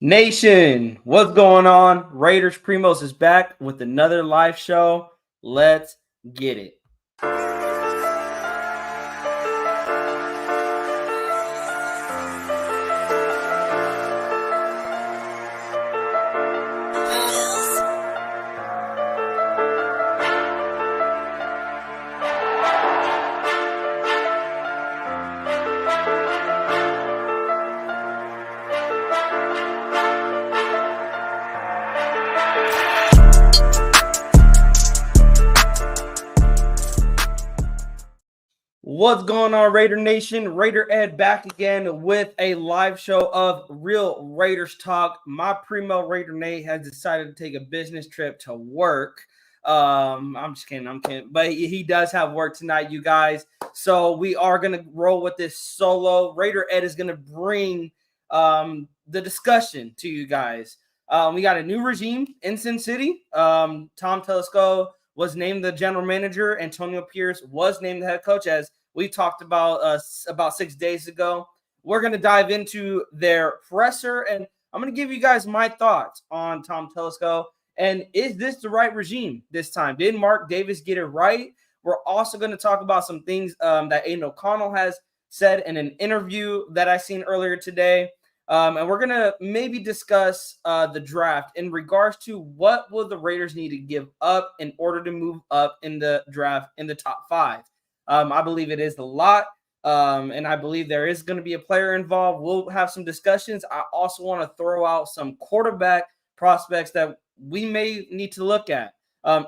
Nation, what's going on? Raiders Primos is back with another live show. Let's get it. What's going on, Raider Nation? Raider Ed back again with a live show of Real Raiders Talk. My primo Raider Nate has decided to take a business trip to work. I'm just kidding. I'm kidding. But he does have work tonight, you guys. So we are going to roll with this solo. Raider Ed is going to bring the discussion to you guys. We got a new regime in Sin City. Tom Telesco was named the general manager. Antonio Pierce was named the head coach, as we talked about 6 days ago. We're going to dive into their presser, and I'm going to give you guys my thoughts on Tom Telesco. And is this the right regime this time? Did Mark Davis get it right? We're also going to talk about some things that Aidan O'Connell has said in an interview that I seen earlier today. And we're going to maybe discuss the draft in regards to what will the Raiders need to give up in order to move up in the draft in the top 5. I believe it is a lot, and I believe there is going to be a player involved. We'll have some discussions. I also want to throw out some quarterback prospects that we may need to look at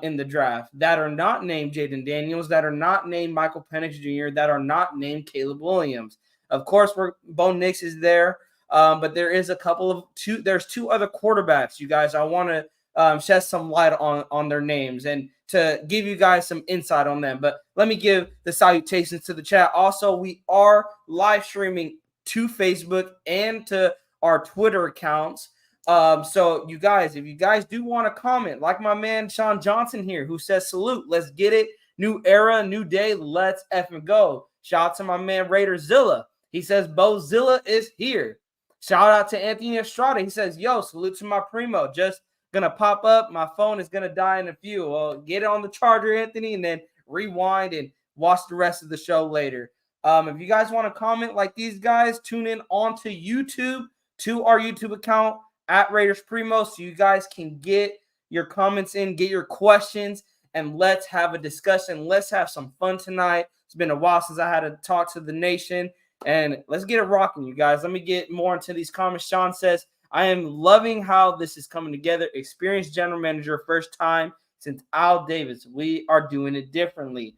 in the draft that are not named Jayden Daniels, that are not named Michael Penix Jr., that are not named Caleb Williams. Of course, Bo Nix is there. But there is there's two other quarterbacks, you guys. I want to shed some light on their names and to give you guys some insight on them. But let me give the salutations to the chat. Also, we are live streaming to Facebook and to our Twitter accounts. So you guys, if you guys do want to comment, like my man Sean Johnson here, who says salute, let's get it. New era, new day, let's effing go. Shout out to my man Raiderzilla. He says Bozilla is here. Shout out to Anthony Estrada. He says, yo, salute to my primo. Just going to pop up. My phone is going to die in a few. Well, get it on the charger, Anthony, and then rewind and watch the rest of the show later. If you guys want to comment like these guys, tune in onto YouTube to our YouTube account at Raiders Primo so you guys can get your comments in, get your questions, and let's have a discussion. Let's have some fun tonight. It's been a while since I had to talk to the nation. And let's get it rocking, you guys. Let me get more into these comments. Sean says, I am loving how this is coming together. Experienced general manager, first time since Al Davis. We are doing it differently.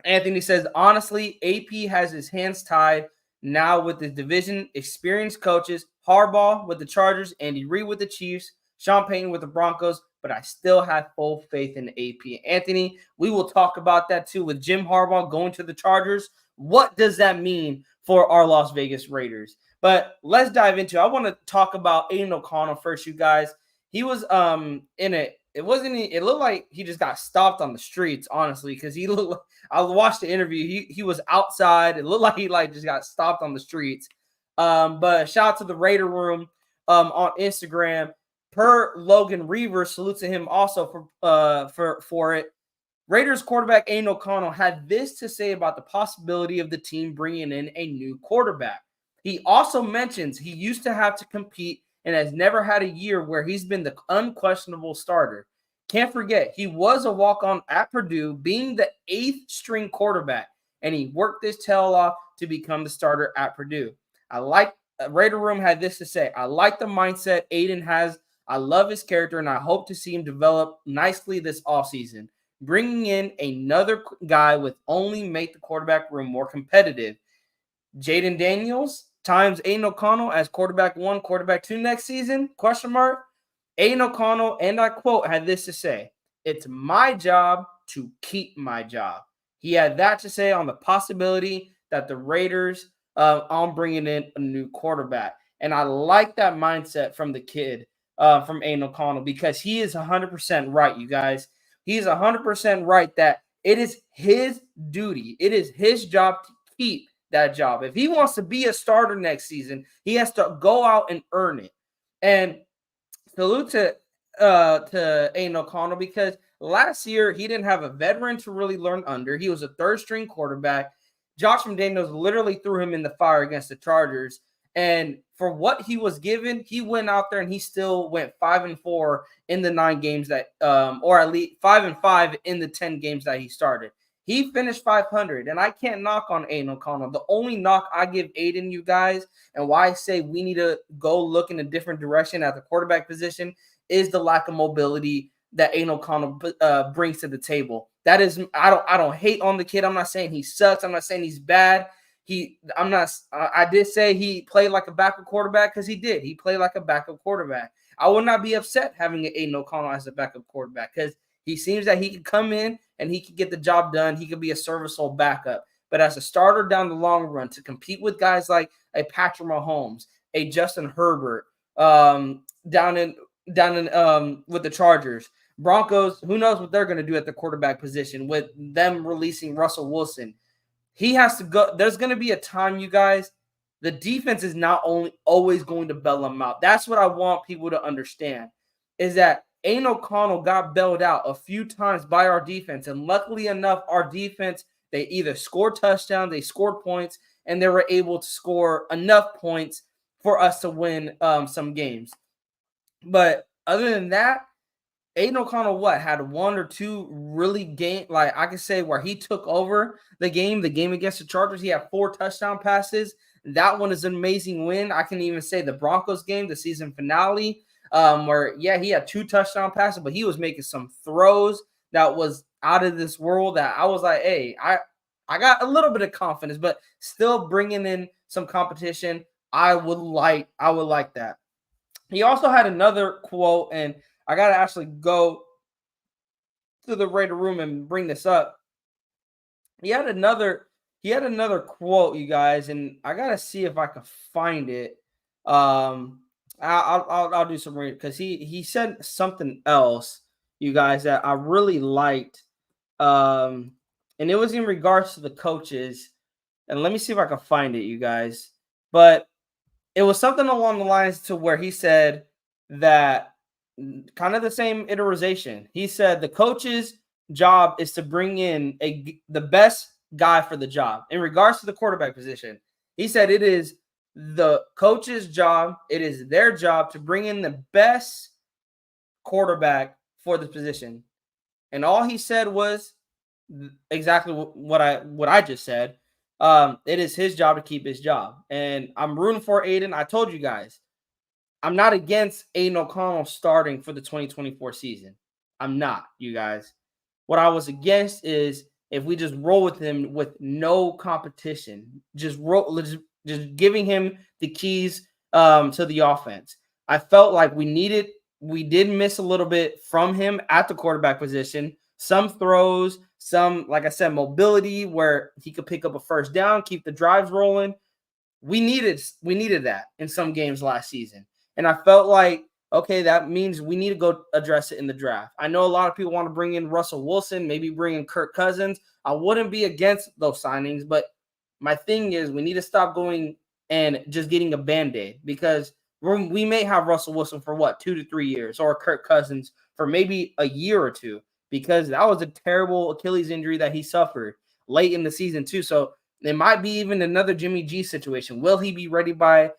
Anthony says, honestly, AP has his hands tied now with the division. Experienced coaches, Harbaugh with the Chargers, Andy Reid with the Chiefs, Sean Payton with the Broncos, but I still have full faith in AP. Anthony, we will talk about that too with Jim Harbaugh going to the Chargers. What does that mean for our Las Vegas Raiders? But let's dive into it. I want to talk about Aidan O'Connell first, you guys. He was it looked like he just got stopped on the streets, honestly, because I watched the interview. He was outside. It looked like he just got stopped on the streets. But shout out to the Raider Room on Instagram. Per Logan Reaver, salute to him also for it. Raiders quarterback Aidan O'Connell had this to say about the possibility of the team bringing in a new quarterback. He also mentions he used to have to compete and has never had a year where he's been the unquestionable starter. Can't forget, he was a walk-on at Purdue, being the 8th string quarterback, and he worked his tail off to become the starter at Purdue. Raider Room had this to say, I like the mindset Aidan has. I love his character, and I hope to see him develop nicely this offseason. Bringing in another guy with only make the quarterback room more competitive. Jayden Daniels times Aidan O'Connell as quarterback 1, quarterback 2 next season? ? Aidan O'Connell, and I quote, had this to say, it's my job to keep my job. He had that to say on the possibility that the Raiders on bringing in a new quarterback. And I like that mindset from the kid, from Aidan O'Connell, because he is 100% right, you guys. He's 100% right that it is his duty. It is his job to keep that job. If he wants to be a starter next season, he has to go out and earn it. And salute to Aiden O'Connell, because last year he didn't have a veteran to really learn under. He was a third string quarterback. Josh McDaniels literally threw him in the fire against the Chargers. And for what he was given, he went out there and he still went 5-4 in the 9 games that, or at least 5-5 in the 10 games that he started. He finished 500, and I can't knock on Aiden O'Connell. The only knock I give Aiden, you guys, and why I say we need to go look in a different direction at the quarterback position, is the lack of mobility that Aiden O'Connell brings to the table. That is, I don't hate on the kid. I'm not saying he sucks. I'm not saying he's bad. I did say he played like a backup quarterback, because he did. He played like a backup quarterback. I would not be upset having an Aiden O'Connell as a backup quarterback, because he seems that he could come in and he could get the job done. He could be a serviceable backup. But as a starter down the long run, to compete with guys like a Patrick Mahomes, a Justin Herbert, down in with the Chargers, Broncos, who knows what they're going to do at the quarterback position with them releasing Russell Wilson. He has to go. There's going to be a time, you guys, the defense is not only always going to bail them out. That's what I want people to understand, is that Aiden O'Connell got bailed out a few times by our defense. And luckily enough, our defense, they either scored touchdowns, they scored points, and they were able to score enough points for us to win some games. But other than that, Aiden O'Connell had 1 or 2 really game, like I could say, where he took over the game against the Chargers. He had 4 touchdown passes. That one is an amazing win. I can even say the Broncos game, the season finale, where he had 2 touchdown passes, but he was making some throws that was out of this world, that I was like, hey, I got a little bit of confidence, but still bringing in some competition. I would like that. He also had another quote, and I got to actually go to the Raider room and bring this up. He had another quote, you guys, and I got to see if I can find it. I'll do some reading, because he said something else, you guys, that I really liked. And it was in regards to the coaches. And let me see if I can find it, you guys. But it was something along the lines to where he said that, kind of the same iteration. He said the coach's job is to bring in the best guy for the job. In regards to the quarterback position, he said it is the coach's job, it is their job to bring in the best quarterback for the position. And all he said was exactly what I just said. It is his job to keep his job. And I'm rooting for Aiden. I told you guys, I'm not against Aiden O'Connell starting for the 2024 season. I'm not, you guys. What I was against is if we just roll with him with no competition, just giving him the keys to the offense. I felt like we did miss a little bit from him at the quarterback position. Some throws, some, like I said, mobility where he could pick up a first down, keep the drives rolling. We needed that in some games last season. And I felt like, okay, that means we need to go address it in the draft. I know a lot of people want to bring in Russell Wilson, maybe bring in Kirk Cousins. I wouldn't be against those signings, but my thing is we need to stop going and just getting a Band-Aid, because we may have Russell Wilson for 2 to 3 years, or Kirk Cousins for maybe a year or two, because that was a terrible Achilles injury that he suffered late in the season too. So it might be even another Jimmy G situation. Will he be ready by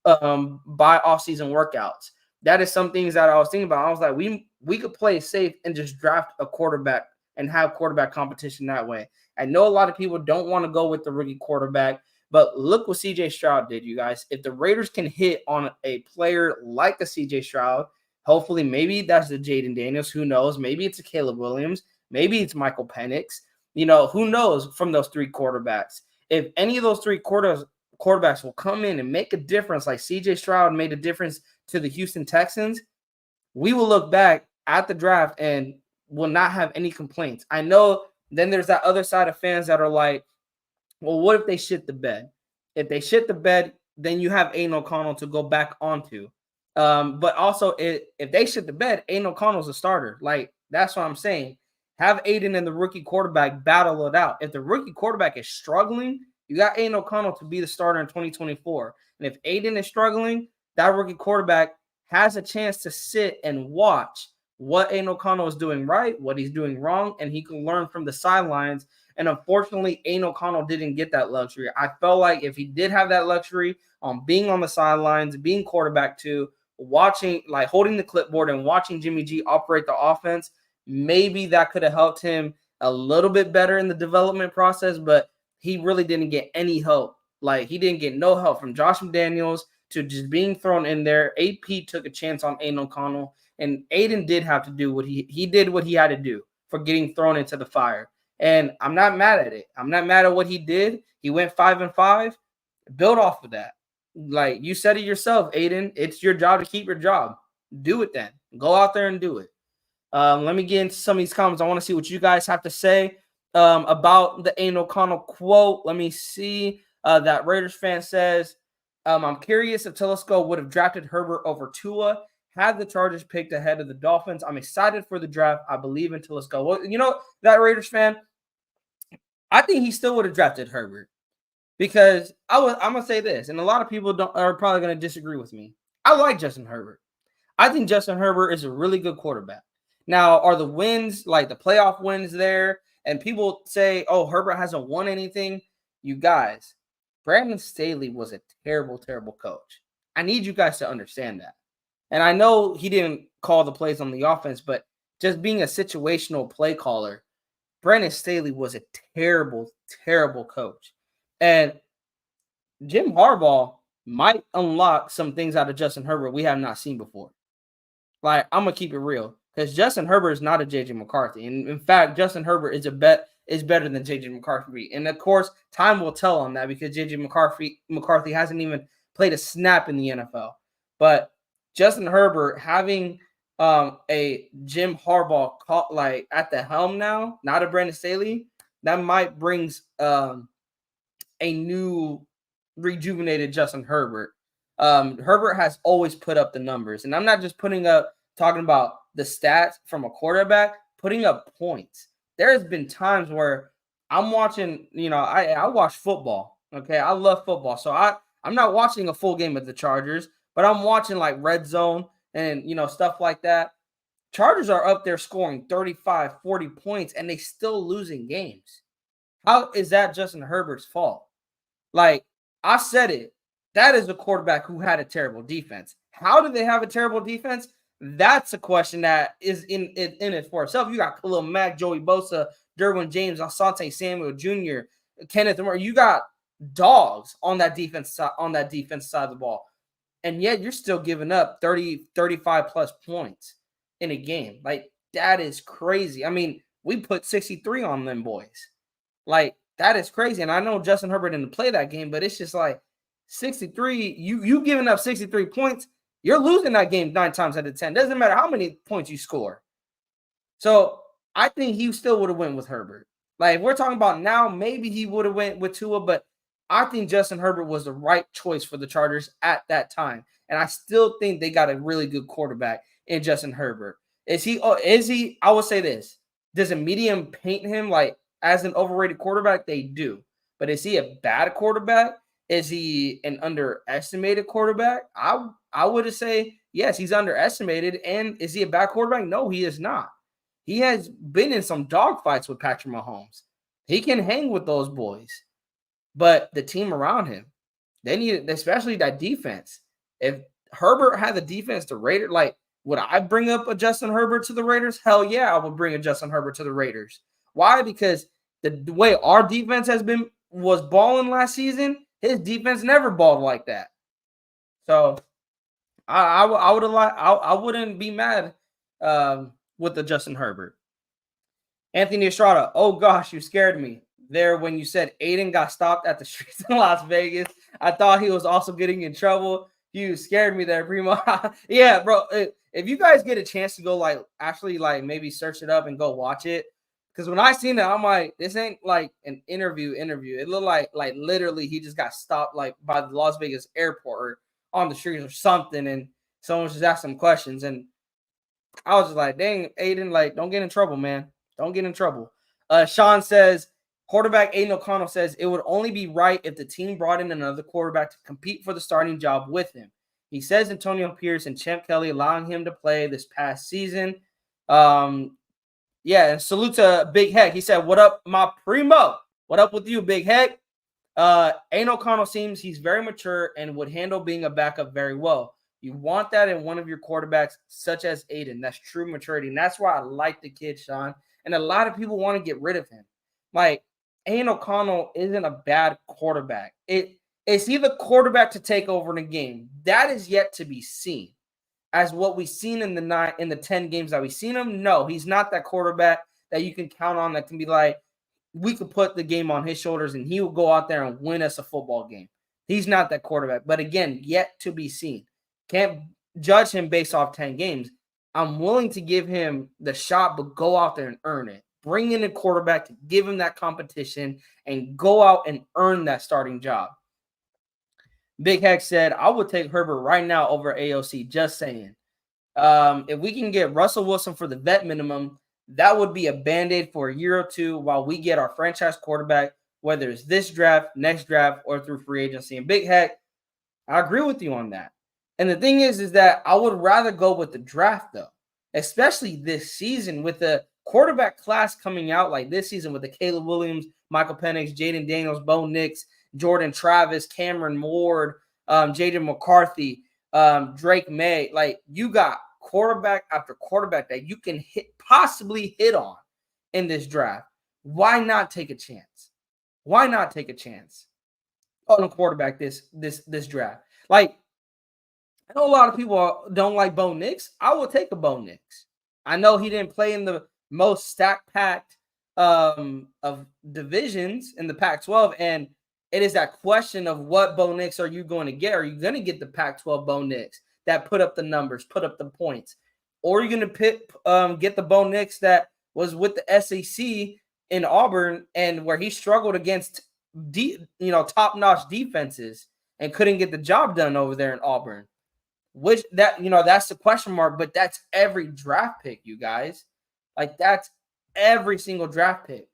off-season workouts? That is some things that I was thinking about. I was like, we could play safe and just draft a quarterback and have quarterback competition that way. I know a lot of people don't want to go with the rookie quarterback, but look what CJ Stroud did, you guys. If the Raiders can hit on a player like a CJ Stroud, hopefully maybe that's the Jaden Daniels. Who knows? Maybe it's a Caleb Williams. Maybe it's Michael Penix. Who knows from those 3 quarterbacks? If any of those 3 quarterbacks will come in and make a difference, like CJ Stroud made a difference to the Houston Texans, we will look back at the draft and will not have any complaints. I know then there's that other side of fans that are like, well, what if they shit the bed? If they shit the bed, then you have Aiden O'Connell to go back onto. But also, if they shit the bed, Aiden O'Connell's a starter. Like, that's what I'm saying. Have Aiden and the rookie quarterback battle it out. If the rookie quarterback is struggling, you got Aiden O'Connell to be the starter in 2024. And if Aiden is struggling, that rookie quarterback has a chance to sit and watch what Aiden O'Connell is doing right, what he's doing wrong, and he can learn from the sidelines. And unfortunately, Aiden O'Connell didn't get that luxury. I felt like if he did have that luxury on being on the sidelines, being quarterback too, watching, like holding the clipboard and watching Jimmy G operate the offense, maybe that could have helped him a little bit better in the development process, but he really didn't get any help. Like, he didn't get no help from Josh McDaniels to just being thrown in there. AP took a chance on Aiden O'Connell, and Aiden did have to do what he did what he had to do for getting thrown into the fire. And I'm not mad at it. I'm not mad at what he did. He went 5-5. Build off of that. Like you said it yourself, Aiden, it's your job to keep your job. Do it then. Go out there and do it. Let me get into some of these comments. I want to see what you guys have to say about the Aiden O'Connell quote. Let me see. That Raiders fan says, I'm curious if Telesco would have drafted Herbert over Tua had the Chargers picked ahead of the Dolphins. I'm excited for the draft. I believe in Telesco. Well, you know, that Raiders fan, I think he still would have drafted Herbert because I'm going to say this, and a lot of people are probably going to disagree with me. I like Justin Herbert. I think Justin Herbert is a really good quarterback. Now, are the wins, like the playoff wins there, and people say, oh, Herbert hasn't won anything? You guys, Brandon Staley was a terrible, terrible coach. I need you guys to understand that. And I know he didn't call the plays on the offense, but just being a situational play caller, Brandon Staley was a terrible, terrible coach. And Jim Harbaugh might unlock some things out of Justin Herbert we have not seen before. Like, I'm going to keep it real because Justin Herbert is not a J.J. McCarthy. And in fact, Justin Herbert is better than J.J. McCarthy. And of course, time will tell on that because J.J. McCarthy hasn't even played a snap in the NFL. But Justin Herbert having a Jim Harbaugh like at the helm now, not a Brandon Staley, that might brings a new rejuvenated Justin Herbert. Herbert has always put up the numbers, and I'm not just talking about the stats from a quarterback, putting up points. There has been times where I'm watching, I watch football. Okay, I love football, so I'm not watching a full game of the Chargers, but I'm watching like Red Zone and stuff like that. Chargers are up there scoring 35, 40 points, and they still losing games. How is that Justin Herbert's fault? Like, I said it. That is a quarterback who had a terrible defense. How did they have a terrible defense? That's a question that is in it for itself. You got Khalil Mack, Joey Bosa, Derwin James, Asante Samuel Jr., Kenneth Moore. You got dogs on that defense side of the ball. And yet you're still giving up 30, 35 plus points in a game. Like, that is crazy. I mean, we put 63 on them boys. Like, that is crazy. And I know Justin Herbert didn't play that game, but it's just like 63, you giving up 63 points, you're losing that game 9 times out of 10. Doesn't matter how many points you score. So I think he still would have went with Herbert. Like, if we're talking about now, maybe he would have went with Tua, but I think Justin Herbert was the right choice for the Chargers at that time. And I still think they got a really good quarterback in Justin Herbert. Is he, I will say this. Does a medium paint him like as an overrated quarterback? They do. But is he a bad quarterback? Is he an underestimated quarterback? I would say, yes, he's underestimated. And is he a bad quarterback? No, he is not. He has been in some dogfights with Patrick Mahomes. He can hang with those boys. But the team around him, they need, especially that defense. If Herbert had the defense to Raiders, like, would I bring up a Justin Herbert to the Raiders? Hell yeah, I would bring a Justin Herbert to the Raiders. Why? Because the way our defense was balling last season, his defense never balled like that. So I wouldn't be mad with the Justin Herbert. Anthony Estrada, oh gosh, you scared me there when you said Aiden got stopped at the streets in Las Vegas. I thought he was also getting in trouble. You scared me there, Primo. Yeah, bro. If you guys get a chance to go actually maybe search it up and go watch it, because when I seen it, I'm like, this ain't like an interview. It looked like literally he just got stopped by the Las Vegas airport or on the streets or something, and someone just asked some questions, and I was just like, dang, Aiden, don't get in trouble, man. Don't get in trouble. Sean says, quarterback Aiden O'Connell says it would only be right if the team brought in another quarterback to compete for the starting job with him. He says Antonio Pierce and Champ Kelly allowing him to play this past season. And salute to Big Heck. He said, "What up, my primo? What up with you, Big Heck?" Aiden O'Connell seems he's very mature and would handle being a backup very well. You want that in one of your quarterbacks, such as Aiden. That's true maturity. And that's why I like the kid, Sean. And a lot of people want to get rid of him. Like, Aiden O'Connell isn't a bad quarterback. Is he the quarterback to take over the game? That is yet to be seen. As what we've seen in the 10 games that we've seen him, no, he's not that quarterback that you can count on that can be like, we could put the game on his shoulders and he will go out there and win us a football game. He's not that quarterback. But again, yet to be seen. Can't judge him based off 10 games. I'm willing to give him the shot, but go out there and earn it. Bring in a quarterback to give him that competition and go out and earn that starting job. Big Heck said, I would take Herbert right now over AOC. Just saying. If we can get Russell Wilson for the vet minimum, that would be a Band-Aid for a year or two while we get our franchise quarterback, whether it's this draft, next draft, or through free agency. And Big Heck, I agree with you on that. And the thing is that I would rather go with the draft, though, especially this season with the quarterback class coming out like this season with the Caleb Williams, Michael Penix, Jaden Daniels, Bo Nix, Jordan Travis, Cameron Ward, Jaden McCarthy, Drake May. Like, you got quarterback after quarterback that you can possibly hit on in this draft. Why not take a chance? Why not take a chance on a quarterback this draft? Like, I know a lot of people don't like Bo Nix. I will take a Bo Nix. I know he didn't play in the most stack-packed of divisions in the Pac-12, and it is that question of what Bo Nix are you going to get? Are you going to get the Pac-12 Bo Nix that put up the numbers, put up the points? Or are you going to get the Bo Nix that was with the SEC in Auburn and where he struggled against top-notch defenses and couldn't get the job done over there in Auburn? Which that's the question mark, but that's every draft pick, you guys. Like, that's every single draft pick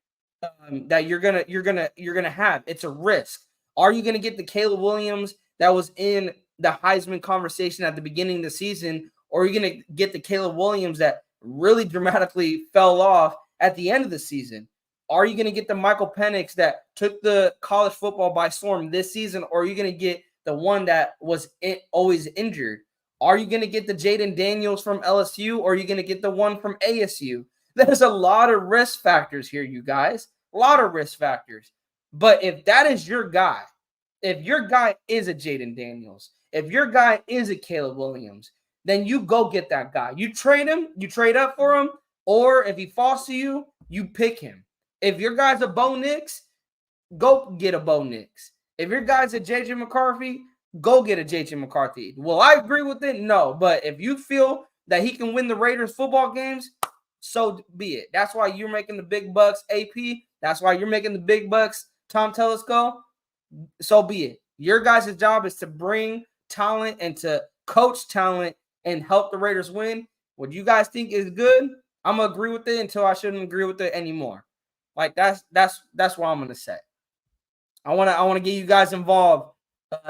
that you're gonna have. It's a risk. Are you gonna get the Caleb Williams that was in the Heisman conversation at the beginning of the season, or are you gonna get the Caleb Williams that really dramatically fell off at the end of the season? Are you gonna get the Michael Penix that took the college football by storm this season, or are you gonna get the one that was always injured? Are you gonna get the Jaden Daniels from LSU, or are you gonna get the one from ASU? There's a lot of risk factors here, you guys. A lot of risk factors. But if that is your guy, if your guy is a Jaden Daniels, if your guy is a Caleb Williams, then you go get that guy. You trade him, you trade up for him, or if he falls to you, you pick him. If your guy's a Bo Nix, go get a Bo Nix. If your guy's a JJ McCarthy, go get a JJ McCarthy. Will I agree with it? No. But if you feel that he can win the Raiders football games, so be it. That's why you're making the big bucks, AP. That's why you're making the big bucks, Tom Telesco. So be it. Your guys' job is to bring talent and to coach talent and help the Raiders win. What you guys think is good, I'm gonna agree with it until I shouldn't agree with it anymore. Like, that's what I'm gonna say. I wanna get you guys involved.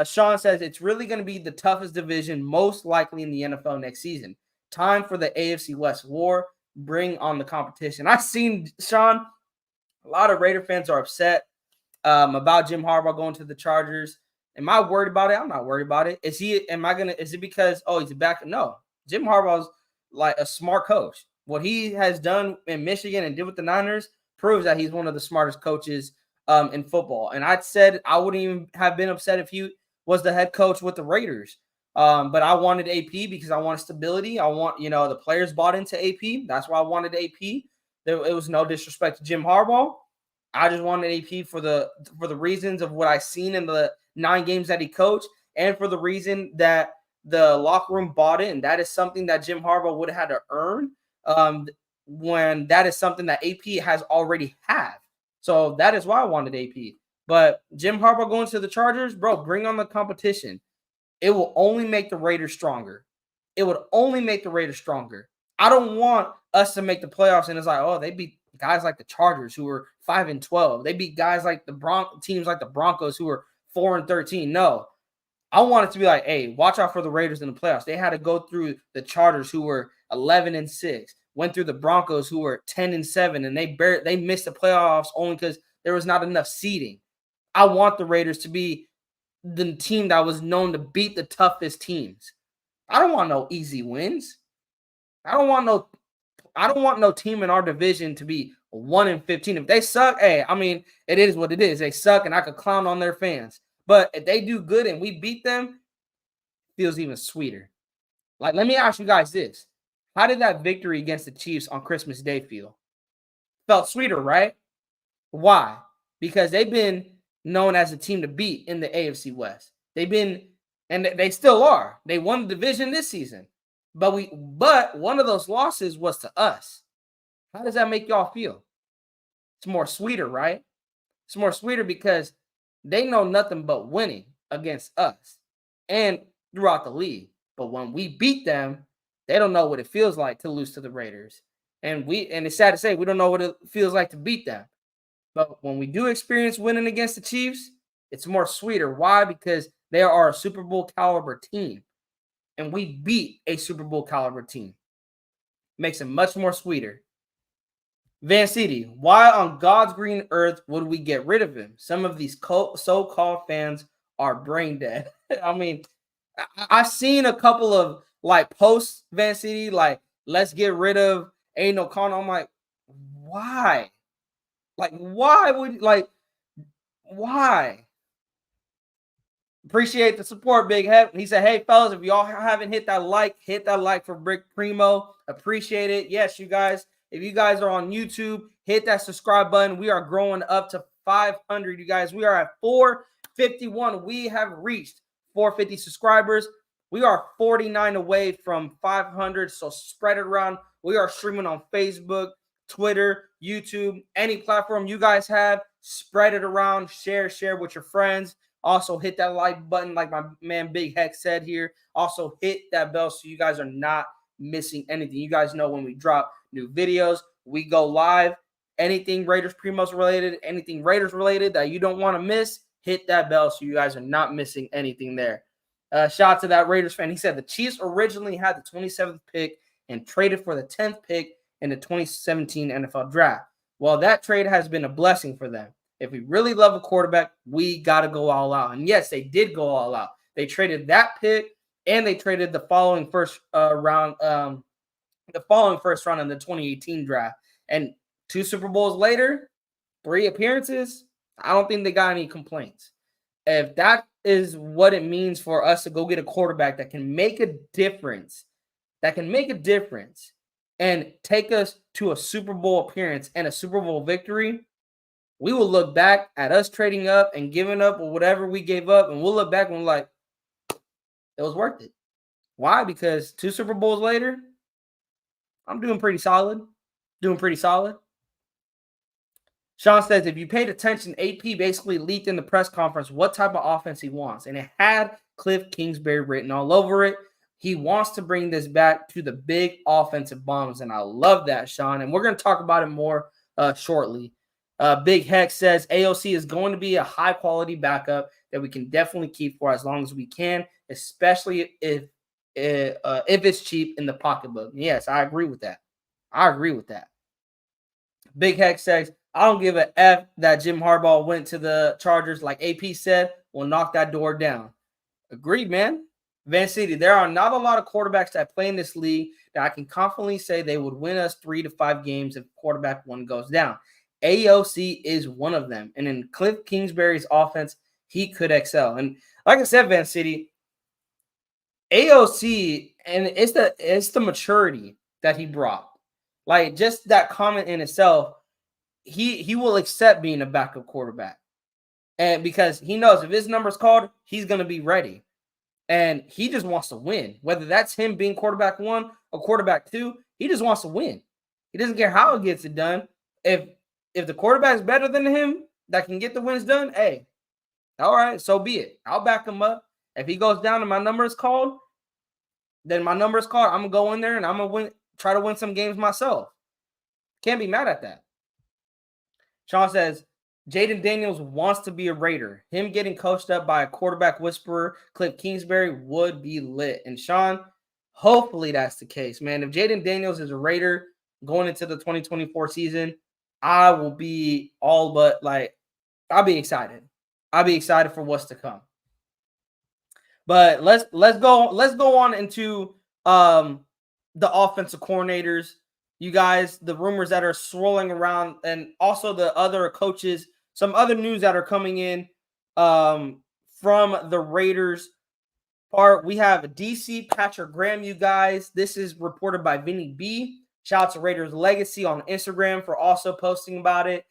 Sean says it's really gonna be the toughest division, most likely in the NFL next season. Time for the AFC West war. Bring on the competition. I've seen, Sean, a lot of Raider fans are upset about Jim Harbaugh going to the Chargers. Am I worried about it? I'm not worried about it. Is it because, he's back? No. Jim Harbaugh's like a smart coach. What he has done in Michigan and did with the Niners proves that he's one of the smartest coaches in football. And I said I wouldn't even have been upset if he was the head coach with the Raiders. But I wanted AP because I wanted stability. I want, the players bought into AP. That's why I wanted AP. It was no disrespect to Jim Harbaugh. I just wanted AP for the reasons of what I seen in the 9 games that he coached, and for the reason that the locker room bought it. And that is something that Jim Harbaugh would have had to earn when that is something that AP has already had. So that is why I wanted AP. But Jim Harbaugh going to the Chargers, bro, bring on the competition. It will only make the Raiders stronger. It would only make the Raiders stronger. I don't want us to make the playoffs and it's like, they beat guys like the Chargers who were 5-12. They beat guys like teams like the Broncos who were 4-13. No, I want it to be like, hey, watch out for the Raiders in the playoffs. They had to go through the Chargers, who were 11-6, went through the Broncos, who were 10-7, and they missed the playoffs only because there was not enough seeding. I want the Raiders to be the team that was known to beat the toughest teams. I don't want no easy wins. I don't want no team in our division to be 1-15. If they suck, hey, I mean, it is what it is. They suck, and I could clown on their fans. But if they do good and we beat them, it feels even sweeter. Like, let me ask you guys this. How did that victory against the Chiefs on Christmas Day feel? Felt sweeter, right? Why? Because they've been known as a team to beat in the AFC West. They've been, and they still are. They won the division this season. But one of those losses was to us. How does that make y'all feel? It's more sweeter, right? It's more sweeter because they know nothing but winning against us and throughout the league. But when we beat them, they don't know what it feels like to lose to the Raiders. And it's sad to say, we don't know what it feels like to beat them. But when we do experience winning against the Chiefs, it's more sweeter. Why? Because they are a Super Bowl caliber team. And we beat a Super Bowl caliber team. Makes it much more sweeter. Van City, why on God's green earth would we get rid of him? Some of these so-called fans are brain dead. I mean, I've seen a couple of like posts, Van City, like, let's get rid of Aiden O'Connell. I'm like, why? Like, why would, like, why? Appreciate the support, Big Head. He said, hey, fellas, if y'all haven't hit that like for Brick Primo. Appreciate it. Yes, you guys. If you guys are on YouTube, hit that subscribe button. We are growing up to 500, you guys. We are at 451. We have reached 450 subscribers. We are 49 away from 500, so spread it around. We are streaming on Facebook, Twitter, YouTube, any platform you guys have. Spread it around. Share with your friends. Also, hit that like button like my man Big Heck said here. Also, hit that bell so you guys are not missing anything. You guys know when we drop new videos, we go live. Anything Raiders Primos related, anything Raiders related that you don't want to miss, hit that bell so you guys are not missing anything there. Shout out to that Raiders fan. He said the Chiefs originally had the 27th pick and traded for the 10th pick in the 2017 NFL Draft. Well, that trade has been a blessing for them. If we really love a quarterback, we got to go all out. And yes, they did go all out. They traded that pick and they traded the following first round in the 2018 draft. And 2 Super Bowls later, 3 appearances, I don't think they got any complaints. If that is what it means for us to go get a quarterback that can make a difference, and take us to a Super Bowl appearance and a Super Bowl victory, we will look back at us trading up and giving up or whatever we gave up, and we'll look back and we're like, it was worth it. Why? Because 2 Super Bowls later, I'm doing pretty solid. Sean says, if you paid attention, AP basically leaked in the press conference what type of offense he wants, and it had Cliff Kingsbury written all over it. He wants to bring this back to the big offensive bombs, and I love that, Sean. And we're going to talk about it more shortly. Big Heck says AOC is going to be a high-quality backup that we can definitely keep for as long as we can, especially if it's cheap in the pocketbook. Yes, I agree with that. Big Heck says, I don't give a F that Jim Harbaugh went to the Chargers. Like AP said, we'll knock that door down. Agreed, man. Van City, there are not a lot of quarterbacks that play in this league that I can confidently say they would win us 3 to 5 games if quarterback 1 goes down. AOC is one of them. And in Cliff Kingsbury's offense, he could excel. And like I said, Van City, AOC, and it's the maturity that he brought. Like, just that comment in itself, he will accept being a backup quarterback. And because he knows if his number's called, he's going to be ready. And he just wants to win. Whether that's him being quarterback 1 or quarterback 2, he just wants to win. He doesn't care how it gets it done. If the quarterback's better than him that can get the wins done, hey, all right, so be it. I'll back him up. If he goes down and my number is called, then my number is called. I'm going to go in there and I'm going to try to win some games myself. Can't be mad at that. Sean says, Jaden Daniels wants to be a Raider. Him getting coached up by a quarterback whisperer, Cliff Kingsbury, would be lit. And Sean, hopefully that's the case, man. If Jaden Daniels is a Raider going into the 2024 season, I will be all but like, I'll be excited. I'll be excited for what's to come. But let's go on into the offensive coordinators. You guys, the rumors that are swirling around, and also the other coaches, some other news that are coming in from the Raiders part. We have DC Patrick Graham, you guys. This is reported by Vinny B. Shout out to Raiders Legacy on Instagram for also posting about it.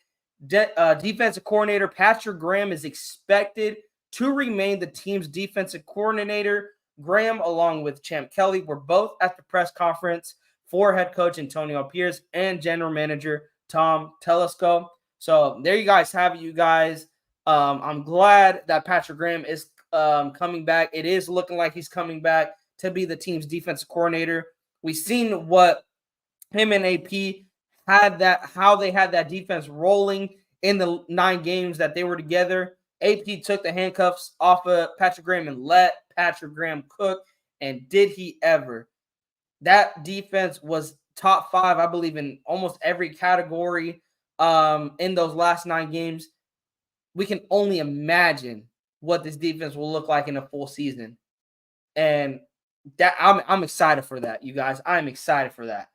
Defensive coordinator Patrick Graham is expected to remain the team's defensive coordinator. Graham, along with Champ Kelly, were both at the press conference for head coach Antonio Pierce and general manager Tom Telesco. So there you guys have it, you guys. I'm glad that Patrick Graham is coming back. It is looking like he's coming back to be the team's defensive coordinator. We've seen what him and AP had that, how they had that defense rolling in the 9 games that they were together. AP took the handcuffs off of Patrick Graham and let Patrick Graham cook. And did he ever? That defense was top 5, I believe, in almost every category in those last 9 games. We can only imagine what this defense will look like in a full season. And that I'm excited for that, you guys. I'm excited for that.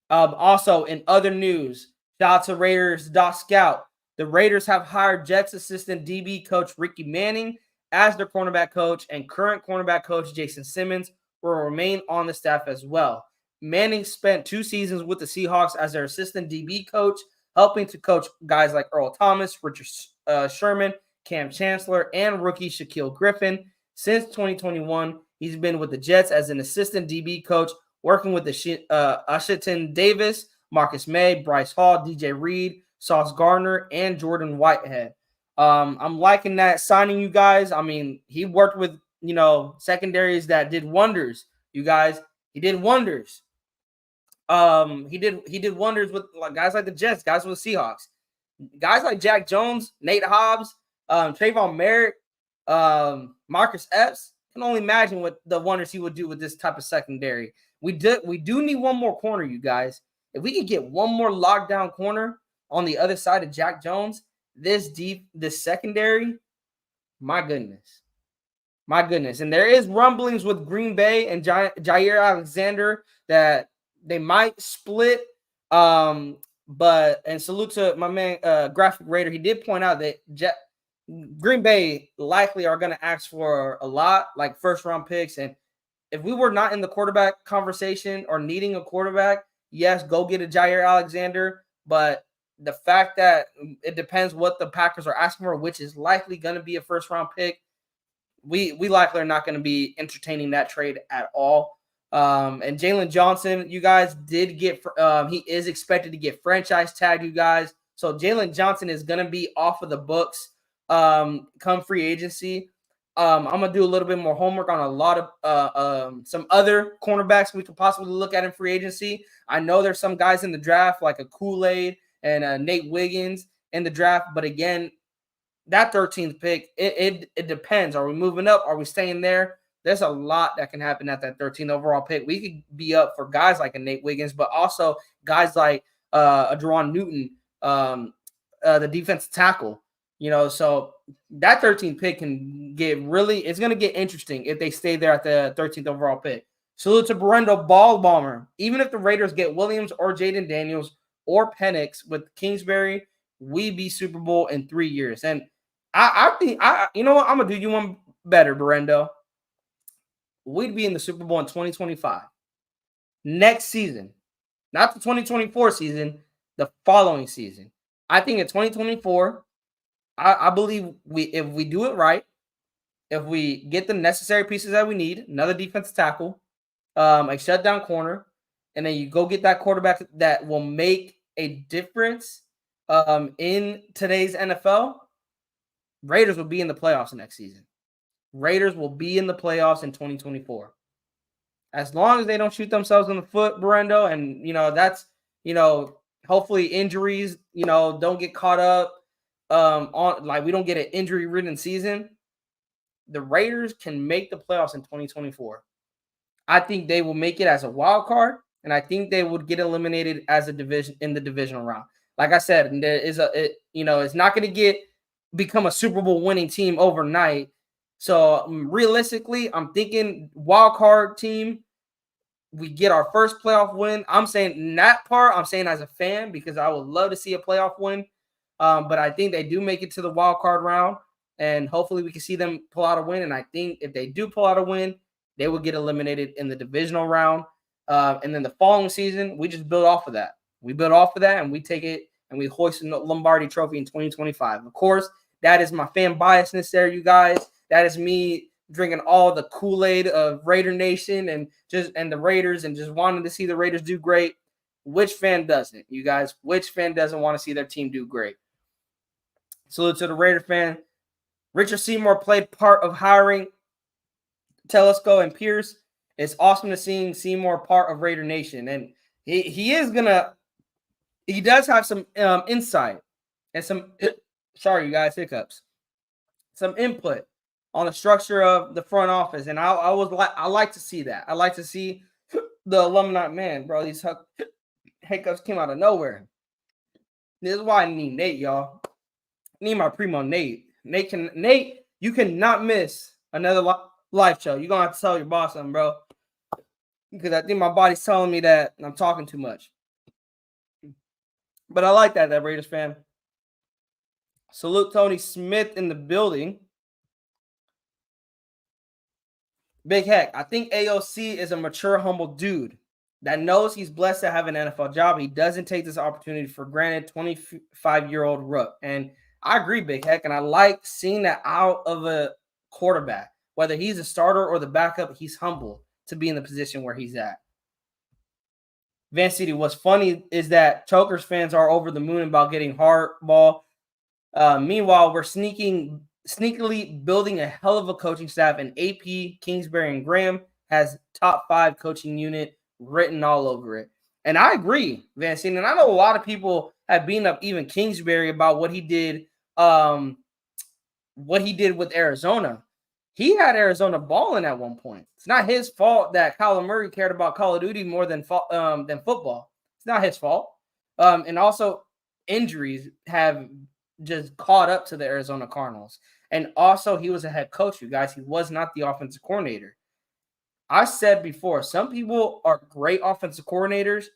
Also, in other news, shout out to Raiders.scout. The Raiders have hired Jets assistant DB coach Ricky Manning as their cornerback coach, and current cornerback coach Jason Simmons will remain on the staff as well. Manning spent 2 seasons with the Seahawks as their assistant DB coach, helping to coach guys like Earl Thomas, Richard Sherman, Cam Chancellor, and rookie Shaquille Griffin. Since 2021, he's been with the Jets as an assistant DB coach, working with the Ashanton Davis, Marcus May, Bryce Hall, DJ Reed, Sauce Gardner, and Jordan Whitehead. I'm liking that signing, you guys. I mean, he worked with, secondaries that did wonders, you guys. He did wonders. He did wonders with guys like the Jets, guys with the Seahawks, guys like Jack Jones, Nate Hobbs, Trayvon Merritt, Marcus Epps. Can only imagine what the wonders he would do with this type of secondary. We do need one more corner, you guys. If we could get one more lockdown corner on the other side of Jack Jones, this secondary, my goodness. And there is rumblings with Green Bay and Jair Alexander that they might split. But salute to my man, Graphic Raider. He did point out that Green Bay likely are going to ask for a lot, like first-round picks. And if we were not in the quarterback conversation or needing a quarterback, yes, go get a Jair Alexander. But the fact that it depends what the Packers are asking for, which is likely going to be a first-round pick, we likely are not going to be entertaining that trade at all. And Jalen Johnson, you guys did get he is expected to get franchise tagged, you guys. So Jalen Johnson is going to be off of the books come free agency. I'm going to do a little bit more homework on a lot of some other cornerbacks we could possibly look at in free agency. I know there's some guys in the draft like a Kool-Aid and Nate Wiggins in the draft. But again, that 13th pick, it depends. Are we moving up? Are we staying there? There's a lot that can happen at that 13th overall pick. We could be up for guys like a Nate Wiggins, but also guys like a Deron Newton, the defensive tackle. So that 13th pick can get it's going to get interesting if they stay there at the 13th overall pick. Salute to Berendo Ball Bomber. Even if the Raiders get Williams or Jaden Daniels or Penix with Kingsbury, we be Super Bowl in 3 years. And I think, you know what? I'm going to do you one better, Berendo. We'd be in the Super Bowl in 2025. Next season. Not the 2024 season, the following season. I think in 2024, I believe if we do it right, if we get the necessary pieces that we need, another defensive tackle, a shutdown corner, and then you go get that quarterback that will make a difference in today's NFL, Raiders will be in the playoffs next season. Raiders will be in the playoffs in 2024. As long as they don't shoot themselves in the foot, Berendo, and, that's, hopefully injuries, don't get caught up. on like we don't get an injury-ridden season, the Raiders can make the playoffs in 2024. I think they will make it as a wild card, and I think they would get eliminated as a division in the divisional round. Like I said, there is it's not going to become a Super Bowl winning team overnight. So realistically, I'm thinking wild card team. We get our first playoff win. I'm saying that part. I'm saying as a fan because I would love to see a playoff win. But I think they do make it to the wild card round, and hopefully we can see them pull out a win. And I think if they do pull out a win, they will get eliminated in the divisional round. And then the following season, we just build off of that. We build off of that, and we take it and we hoist the Lombardi Trophy in 2025. Of course, that is my fan biasness there, you guys. That is me drinking all the Kool-Aid of Raider Nation and the Raiders and just wanting to see the Raiders do great. Which fan doesn't, you guys? Which fan doesn't want to see their team do great? Salute to the Raider fan. Richard Seymour played part of hiring Telesco and Pierce. It's awesome to see Seymour part of Raider Nation, and he does have some insight and some sorry you guys, hiccups, some input on the structure of the front office, and I like to see that. I like to see the alumni. Man, bro, these hiccups came out of nowhere. This is why I need Nate, y'all. I need my primo Nate. Nate, you cannot miss another live show. You're gonna have to tell your boss something, bro, because I think my body's telling me that I'm talking too much. But I like that Raiders fan. Salute Tony Smith in the building. Big Heck, I think AOC is a mature, humble dude that knows he's blessed to have an NFL job. He doesn't take this opportunity for granted. 25-year-old rook. And I agree, Big Heck, and I like seeing that out of a quarterback. Whether he's a starter or the backup, he's humble to be in the position where he's at. Van City, what's funny is that Chokers fans are over the moon about getting hardball. Meanwhile, we're sneakily building a hell of a coaching staff, and AP, Kingsbury, and Graham has top 5 coaching unit written all over it. And I agree, Van City, and I know a lot of people have beaten up even Kingsbury about what he did with Arizona. He had Arizona balling at one point. It's not his fault that Kyler Murray cared about Call of Duty more than football. It's not his fault. And also, injuries have just caught up to the Arizona Cardinals. And also, he was a head coach, you guys. He was not the offensive coordinator. I said before, some people are great offensive coordinators,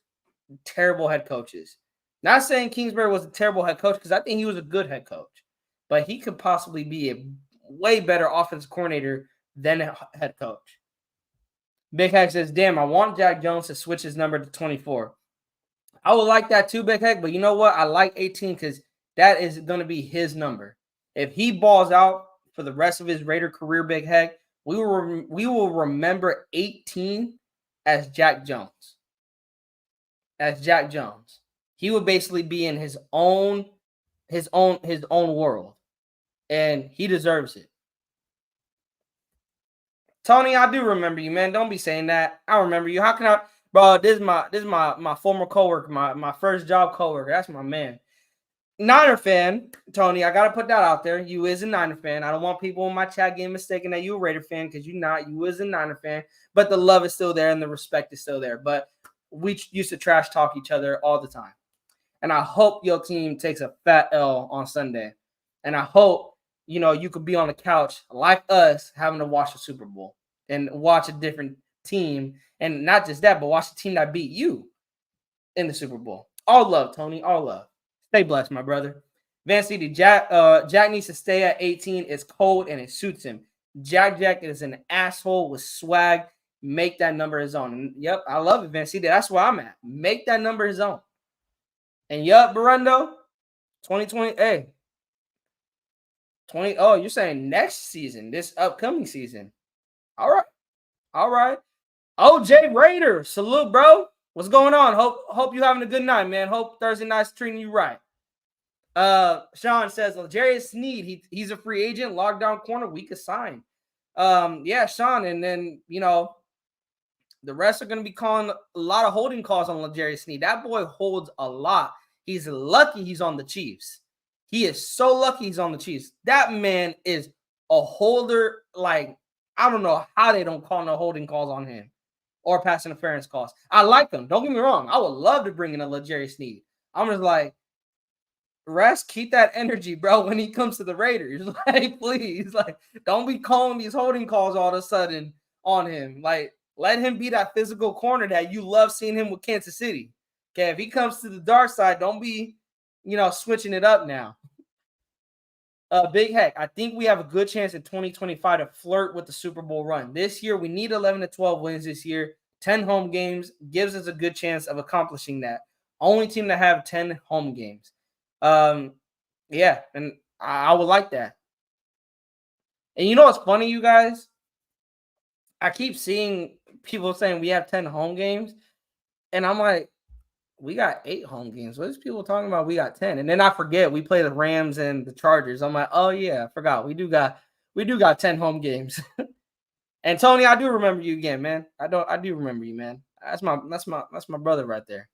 terrible head coaches. Not saying Kingsbury was a terrible head coach, because I think he was a good head coach. But he could possibly be a way better offensive coordinator than a head coach. Big Heck says, damn, I want Jack Jones to switch his number to 24. I would like that too, Big Heck, but you know what? I like 18 because that is going to be his number. If he balls out for the rest of his Raider career, Big Heck, we will remember 18 as Jack Jones. As Jack Jones. He would basically be in his own world. And he deserves it. Tony, I do remember you, man. Don't be saying that. I remember you. How can I, bro? This is my former coworker, my first job coworker. That's my man. Niner fan, Tony. I gotta put that out there. You is a Niner fan. I don't want people in my chat getting mistaken that you a Raider fan because you're not. You is a Niner fan, but the love is still there and the respect is still there. But we used to trash talk each other all the time. And I hope your team takes a fat L on Sunday. And I hope you could be on the couch like us having to watch the Super Bowl and watch a different team. And not just that, but watch the team that beat you in the Super Bowl. All love, Tony. All love. Stay blessed, my brother. Van City, Jack needs to stay at 18. It's cold and it suits him. Jack is an asshole with swag. Make that number his own. And yep, I love it, Van City. That's where I'm at. Make that number his own. And yup, Barundo, 2020, hey. You're saying next season, this upcoming season. All right. OJ Raider, salute, bro. What's going on? Hope you having a good night, man. Hope Thursday night's treating you right. Sean says, L'Jarius Sneed, he's a free agent, lockdown corner, we could sign. Yeah, Sean, and then, the rest are going to be calling a lot of holding calls on L'Jarius Sneed. That boy holds a lot. He's lucky he's on the Chiefs. He is so lucky he's on the Chiefs. That man is a holder. Like, I don't know how they don't call no holding calls on him or pass interference calls. I like them. Don't get me wrong. I would love to bring in a L'Jarius Sneed. I'm just like, Rest, keep that energy, bro, when he comes to the Raiders. Like, please, like, don't be calling these holding calls all of a sudden on him. Like, let him be that physical corner that you love seeing him with Kansas City. Okay, if he comes to the dark side, don't be, switching it up now. Big Heck, I think we have a good chance in 2025 to flirt with the Super Bowl run. This year, we need 11 to 12 wins this year. 10 home games gives us a good chance of accomplishing that. Only team to have 10 home games. Yeah, and I would like that. And you know what's funny, you guys? I keep seeing people saying we have 10 home games, and I'm like, we got 8 home games. What is people talking about? We got 10. And then I forget we play the Rams and the Chargers. I'm like, oh yeah, I forgot. We do got 10 home games. And Tony, I do remember you again, man. I do remember you, man. That's my brother right there.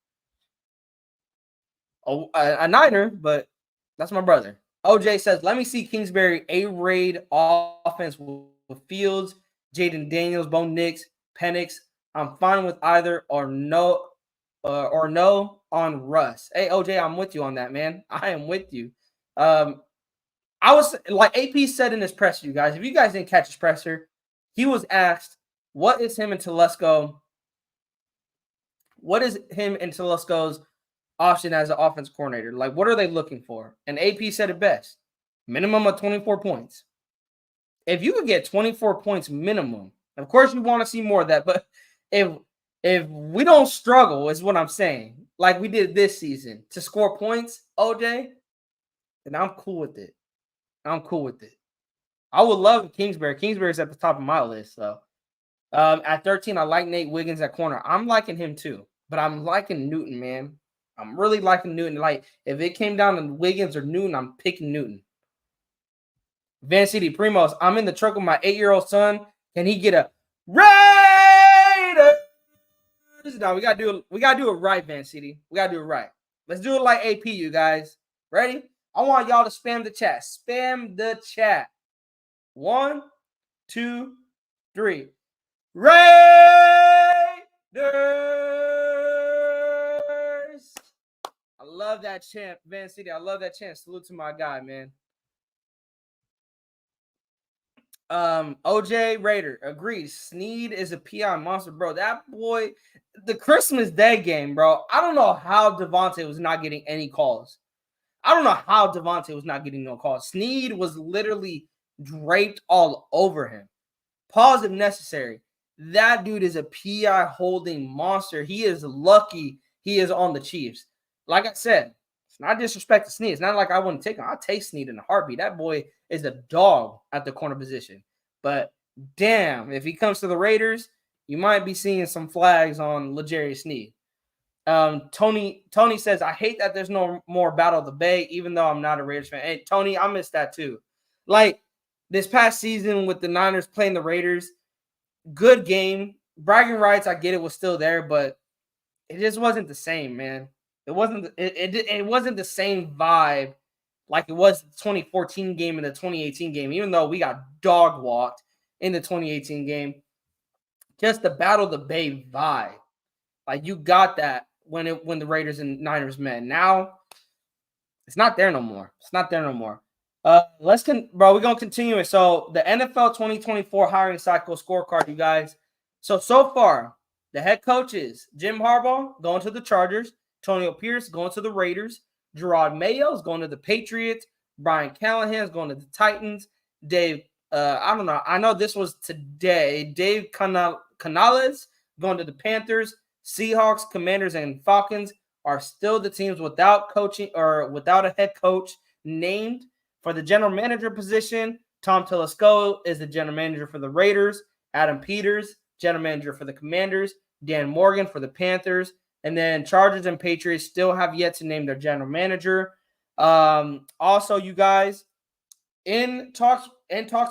Oh, a Niner, but that's my brother. OJ says, let me see Kingsbury A-raid offense with Fields, Jaden Daniels, Bo Nix, Penix. I'm fine with either or no on Russ. Hey, OJ, I'm with you on that, man. I am with you. I was like AP said in his presser, you guys. If you guys didn't catch his presser, he was asked, what is him and Telesco? What is him and Telesco's option as an offense coordinator? Like, what are they looking for? And AP said it best. Minimum of 24 points. If you could get 24 points minimum, of course you want to see more of that, but if we don't struggle, is what I'm saying, like we did this season, to score points, OJ, then I'm cool with it. I'm cool with it. I would love Kingsbury. Kingsbury's at the top of my list. So at 13, I like Nate Wiggins at corner. I'm liking him too, but I'm liking Newton, man. I'm really liking Newton. Like, if it came down to Wiggins or Newton, I'm picking Newton. Van City Primos, I'm in the truck with my 8-year-old son. Can he get a Raiders? No, we gotta do it right, Van City. We gotta do it right. Let's do it like AP, you guys. Ready? I want y'all to spam the chat. Spam the chat. 1, 2, 3. Raiders! I love that chant, Van City. I love that chant. Salute to my guy, man. OJ Raider agrees. Sneed is a PI monster, bro. That boy, the Christmas Day game, bro. I don't know how Devontae was not getting any calls. I don't know how Devontae was not getting no calls. Sneed was literally draped all over him. Pause if necessary. That dude is a PI holding monster. He is lucky he is on the Chiefs. Like I said, it's not disrespect to Sneed. It's not like I wouldn't take him. I'll take Sneed in a heartbeat. That boy is a dog at the corner position. But damn, if he comes to the Raiders, you might be seeing some flags on L'Jarius Sneed. Tony says, I hate that there's no more Battle of the Bay, even though I'm not a Raiders fan. Hey, Tony, I missed that too. Like, this past season with the Niners playing the Raiders, good game. Bragging rights, I get it, was still there, but it just wasn't the same, man. It wasn't the same vibe like it was the 2014 game and the 2018 game, even though we got dog walked in the 2018 game. Just the Battle of the Bay vibe. Like, you got that when the Raiders and Niners met. Now, it's not there no more. It's not there no more. We're going to continue it. So, the NFL 2024 hiring cycle scorecard, you guys. So far, the head coaches, Jim Harbaugh going to the Chargers, Antonio Pierce going to the Raiders, Gerard Mayo is going to the Patriots, Brian Callahan is going to the Titans, Dave, I don't know. I know this was today. Dave Canales going to the Panthers, Seahawks, Commanders, and Falcons are still the teams without coaching or without a head coach named. For the general manager position, Tom Telesco is the general manager for the Raiders, Adam Peters, general manager for the Commanders, Dan Morgan for the Panthers, and then Chargers and Patriots still have yet to name their general manager. Also, you guys, in talks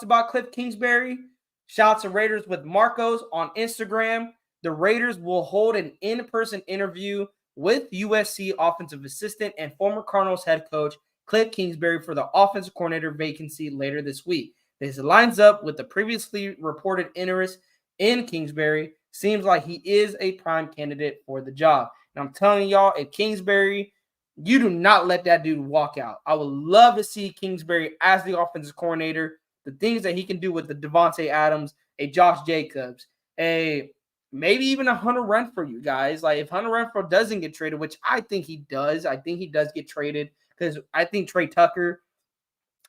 about Cliff Kingsbury, shout out to Raiders with Marcos on Instagram. The Raiders will hold an in-person interview with USC offensive assistant and former Cardinals head coach Cliff Kingsbury for the offensive coordinator vacancy later this week. This lines up with the previously reported interest in Kingsbury. Seems like he is a prime candidate for the job. And I'm telling y'all, if Kingsbury, you do not let that dude walk out. I would love to see Kingsbury as the offensive coordinator. The things that he can do with the Devontae Adams, a Josh Jacobs, a maybe even a Hunter Renfrow, you guys. Like if Hunter Renfrow doesn't get traded, which I think he does get traded because I think Trey Tucker,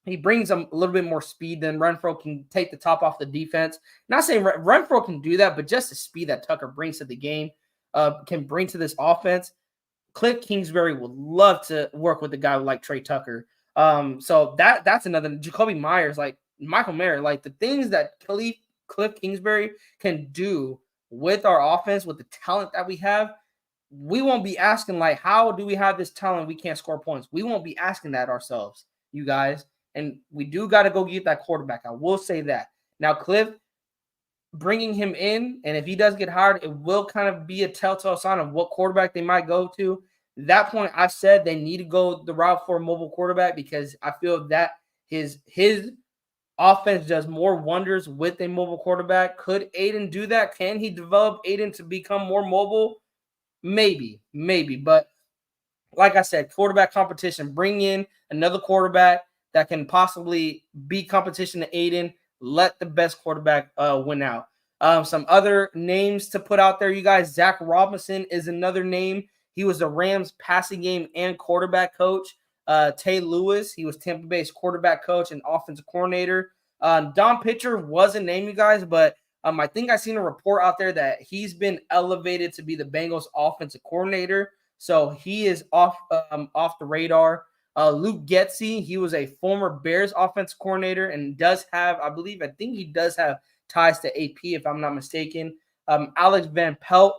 he brings a little bit more speed than Renfrow can take the top off the defense. Not saying Renfrow can do that, but just the speed that Tucker brings to the game, can bring to this offense. Cliff Kingsbury would love to work with a guy like Trey Tucker. So that's another. Jakobi Meyers, like Michael Mayer, like the things that Cliff Kingsbury can do with our offense, with the talent that we have, we won't be asking like, how do we have this talent? We can't score points. We won't be asking that ourselves, you guys. And we do got to go get that quarterback. I will say that. Now, Cliff, bringing him in, and if he does get hired, it will kind of be a telltale sign of what quarterback they might go to. At that point, I've said they need to go the route for a mobile quarterback because I feel that his offense does more wonders with a mobile quarterback. Could Aiden do that? Can he develop Aiden to become more mobile? Maybe. But like I said, quarterback competition, bring in another quarterback that can possibly be competition to Aiden. Let the best quarterback win out. Some other names to put out there, you guys. Zach Robinson is another name. He was the Rams passing game and quarterback coach. Tay Lewis, he was Tampa Bay's quarterback coach and offensive coordinator. Don Pitcher was a name, you guys, but I think I seen a report out there that he's been elevated to be the Bengals offensive coordinator. So he is off the radar. Luke Getsy, he was a former Bears offensive coordinator and does have, I think he does have ties to AP, if I'm not mistaken. Alex Van Pelt,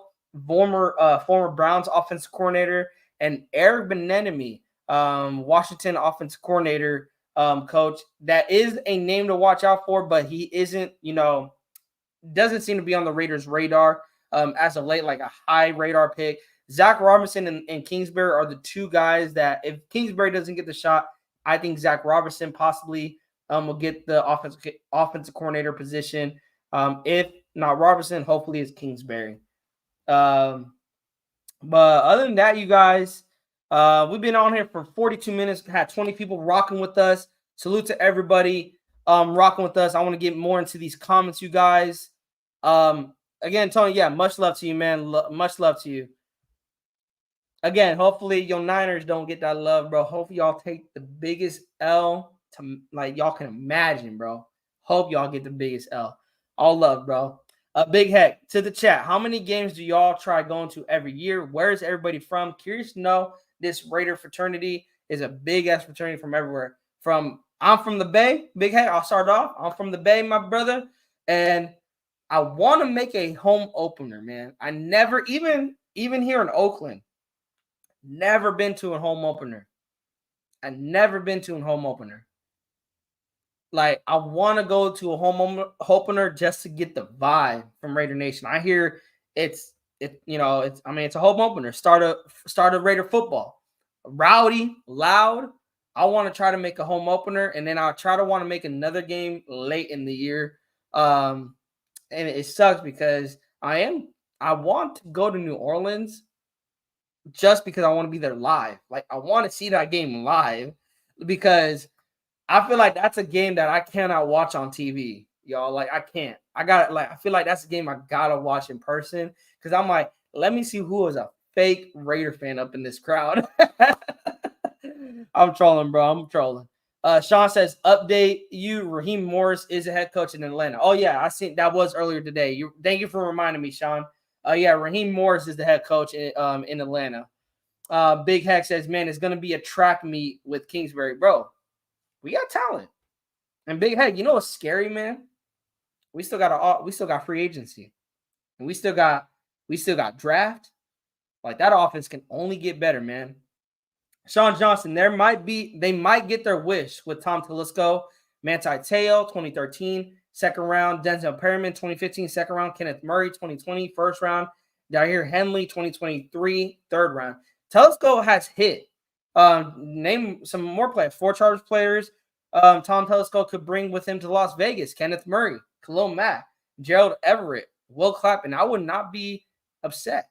former Browns offensive coordinator, and Eric Bieniemy, Washington offensive coordinator, coach. That is a name to watch out for, but he isn't, doesn't seem to be on the Raiders' radar as of late, like a high radar pick. Zach Robinson and Kingsbury are the two guys that if Kingsbury doesn't get the shot, I think Zach Robinson possibly will get the offensive coordinator position. If not Robinson, hopefully it's Kingsbury. But other than that, you guys, we've been on here for 42 minutes, had 20 people rocking with us. Salute to everybody rocking with us. I want to get more into these comments, you guys. Again, Tony, yeah, much love to you, man. Much love to you. Again, hopefully your Niners don't get that love, bro. Hopefully y'all take the biggest L to like y'all can imagine, bro. Hope y'all get the biggest L. All love, bro. Big Heck to the chat. How many games do y'all try going to every year? Where is everybody from? Curious to know. This Raider fraternity is a big ass fraternity from everywhere. I'm from the Bay. Big Heck, I'll start off. I'm from the Bay, my brother, and I want to make a home opener, man. I never even here in Oakland. Never been to a home opener. Like, I want to go to a home opener just to get the vibe from Raider Nation. I hear it's a home opener. Start a Raider football. Rowdy, loud. I want to try to make a home opener, and then I'll try to want to make another game late in the year. And it sucks because I want to go to New Orleans just because I want to be there live. Like, I want to see that game live because I feel like that's a game that I cannot watch on TV, y'all. Like, I can't. I feel like that's a game I gotta watch in person because I'm like, let me see who is a fake Raider fan up in this crowd. I'm trolling, bro. I'm trolling. Sean says, update you. Raheem Morris is a head coach in Atlanta. Oh, yeah. I seen that was earlier today. Thank you for reminding me, Sean. Yeah, Raheem Morris is the head coach in Atlanta. Big Heck says, man, it's going to be a track meet with Kingsbury. Bro, we got talent. And Big Heck, you know what's scary, man? We still got free agency. And we still got draft. Like, that offense can only get better, man. Sean Johnson, they might get their wish with Tom Telesco, Manti Te'o, 2013, second round, Denzel Perryman, 2015, second round, Kenneth Murray, 2020, first round, Dair Henley, 2023, third round. Telesco has hit. Name some more players. 4 Chargers players. Tom Telesco could bring with him to Las Vegas. Kenneth Murray, Khalil Mack, Gerald Everett, Will Clapton. I would not be upset,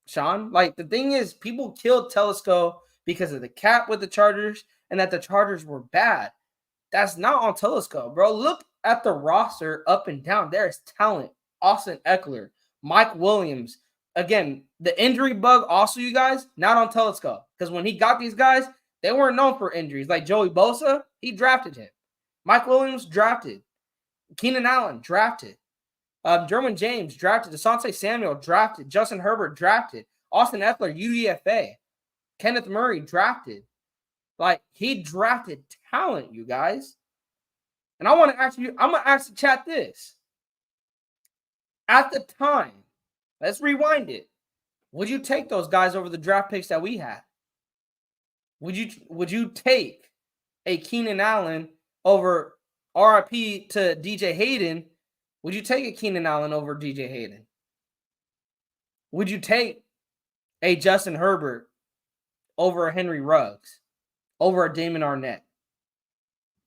Sean. Like, the thing is, people killed Telesco because of the cap with the Chargers and that the Chargers were bad. That's not on Telesco, bro. Look at the roster up and down. There is talent. Austin Eckler, Mike Williams. Again, the injury bug also, you guys, not on Telesco. Because when he got these guys, they weren't known for injuries. Like Joey Bosa, he drafted him. Mike Williams drafted. Keenan Allen drafted. Derwin James drafted. Asante Samuel drafted. Justin Herbert drafted. Austin Eckler, UDFA. Kenneth Murray drafted. Like, he drafted talent, you guys. And I want to ask you, I'm going to ask the chat this. At the time, let's rewind it. Would you take those guys over the draft picks that we had? Would you take a Keenan Allen over RIP to DJ Hayden? Would you take a Keenan Allen over DJ Hayden? Would you take a Justin Herbert over a Henry Ruggs? Over a Damon Arnett?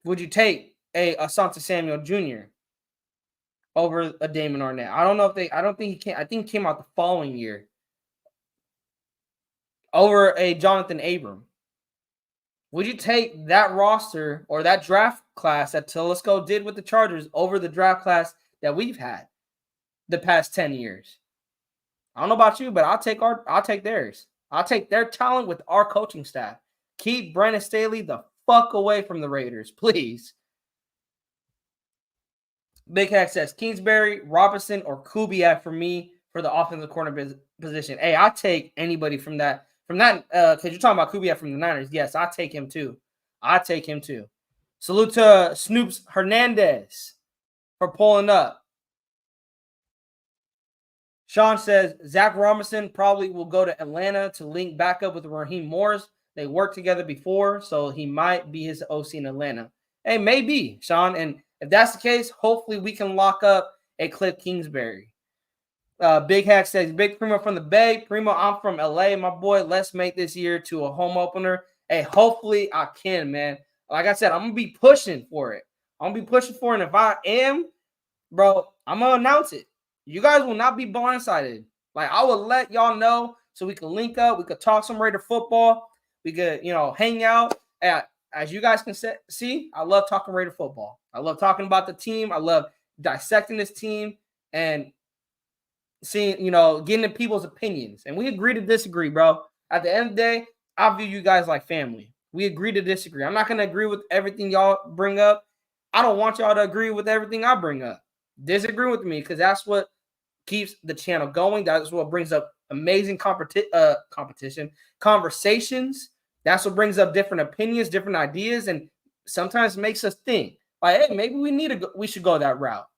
Would you take a Asante Samuel Jr. over a Damon Arnett? I don't think he came. I think he came out the following year. Over a Jonathan Abram. Would you take that roster or that draft class that Telesco did with the Chargers over the draft class that we've had the past 10 years? I don't know about you, but I'll take theirs. I'll take their talent with our coaching staff. Keep Brandon Staley the fuck away from the Raiders, please. Big Hack says Kingsbury, Robinson, or Kubiak for me for the offensive corner position. Hey, I take anybody from that. Because you're talking about Kubiak from the Niners. Yes, I take him too. Salute to Snoops Hernandez for pulling up. Sean says Zach Robinson probably will go to Atlanta to link back up with Raheem Morris. They worked together before, so he might be his OC in Atlanta. Hey, maybe, Sean. And if that's the case, hopefully we can lock up a Cliff Kingsbury. Big Hack says, Big Primo from the Bay. Primo, I'm from LA, my boy. Let's make this year to a home opener. Hey, hopefully I can, man. Like I said, I'm going to be pushing for it. And if I am, bro, I'm going to announce it. You guys will not be blindsided. Like, I will let y'all know so we can link up. We could talk some Raider football. We could, hang out. As you guys can see, I love talking Raider football. I love talking about the team. I love dissecting this team and seeing, getting in people's opinions. And we agree to disagree, bro. At the end of the day, I view you guys like family. We agree to disagree. I'm not going to agree with everything y'all bring up. I don't want y'all to agree with everything I bring up. Disagree with me because that's what keeps the channel going. That's what brings up amazing competition, conversations. That's what brings up different opinions, different ideas, and sometimes makes us think. Like, hey, maybe we should go that route.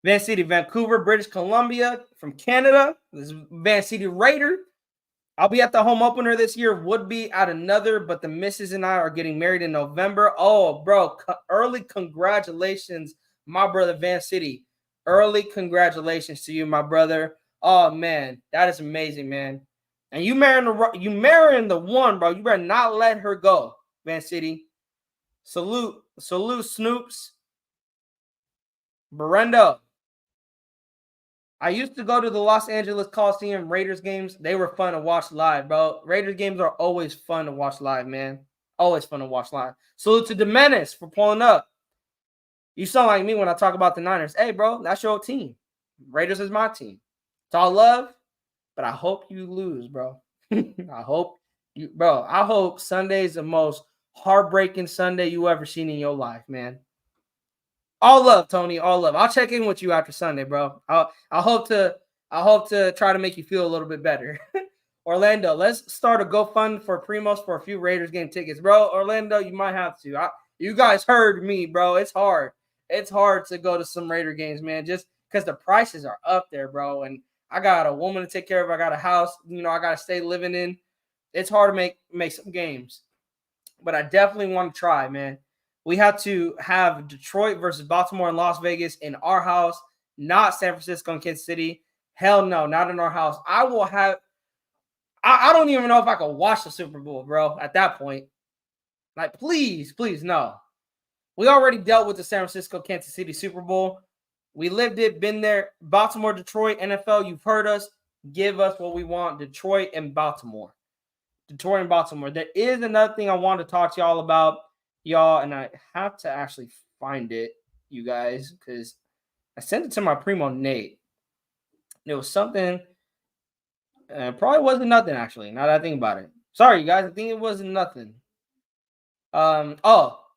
Van City, Vancouver, British Columbia, from Canada. This is Van City Raider. I'll be at the home opener this year. Would be at another, but the missus and I are getting married in November. Oh, bro, early congratulations, my brother Van City. Early congratulations to you, my brother. Oh, man, that is amazing, man. And you marrying the one, bro. You better not let her go, Van City. Salute, Snoops. Berendo. I used to go to the Los Angeles Coliseum Raiders games. They were fun to watch live, bro. Raiders games are always fun to watch live, man. Always fun to watch live. Salute to Demenis for pulling up. You sound like me when I talk about the Niners. Hey, bro, that's your team. Raiders is my team. It's all love, but I hope you lose, bro. I hope Sunday's the most heartbreaking Sunday you ever seen in your life, man. All love, Tony. All love. I'll check in with you after Sunday, bro. I hope to try to make you feel a little bit better. Orlando, let's start a GoFund for Primos for a few Raiders game tickets, bro. Orlando, you might have to. You guys heard me, bro. It's hard. It's hard to go to some Raider games, man, just because the prices are up there, bro. And I got a woman to take care of. I got a house, I got to stay living in. It's hard to make some games. But I definitely want to try, man. We have to have Detroit versus Baltimore and Las Vegas in our house, not San Francisco and Kansas City. Hell no, not in our house. I don't even know if I could watch the Super Bowl, bro, at that point. Like, please, no. We already dealt with the San Francisco, Kansas City Super Bowl. We lived it, been there. Baltimore, Detroit, NFL, you've heard us. Give us what we want. Detroit and Baltimore. Detroit and Baltimore. There is another thing I want to talk to y'all about, y'all, and I have to actually find it, you guys, because I sent it to my primo, Nate. It was something, probably wasn't nothing, actually, now that I think about it. Sorry, you guys, I think it wasn't nothing. Now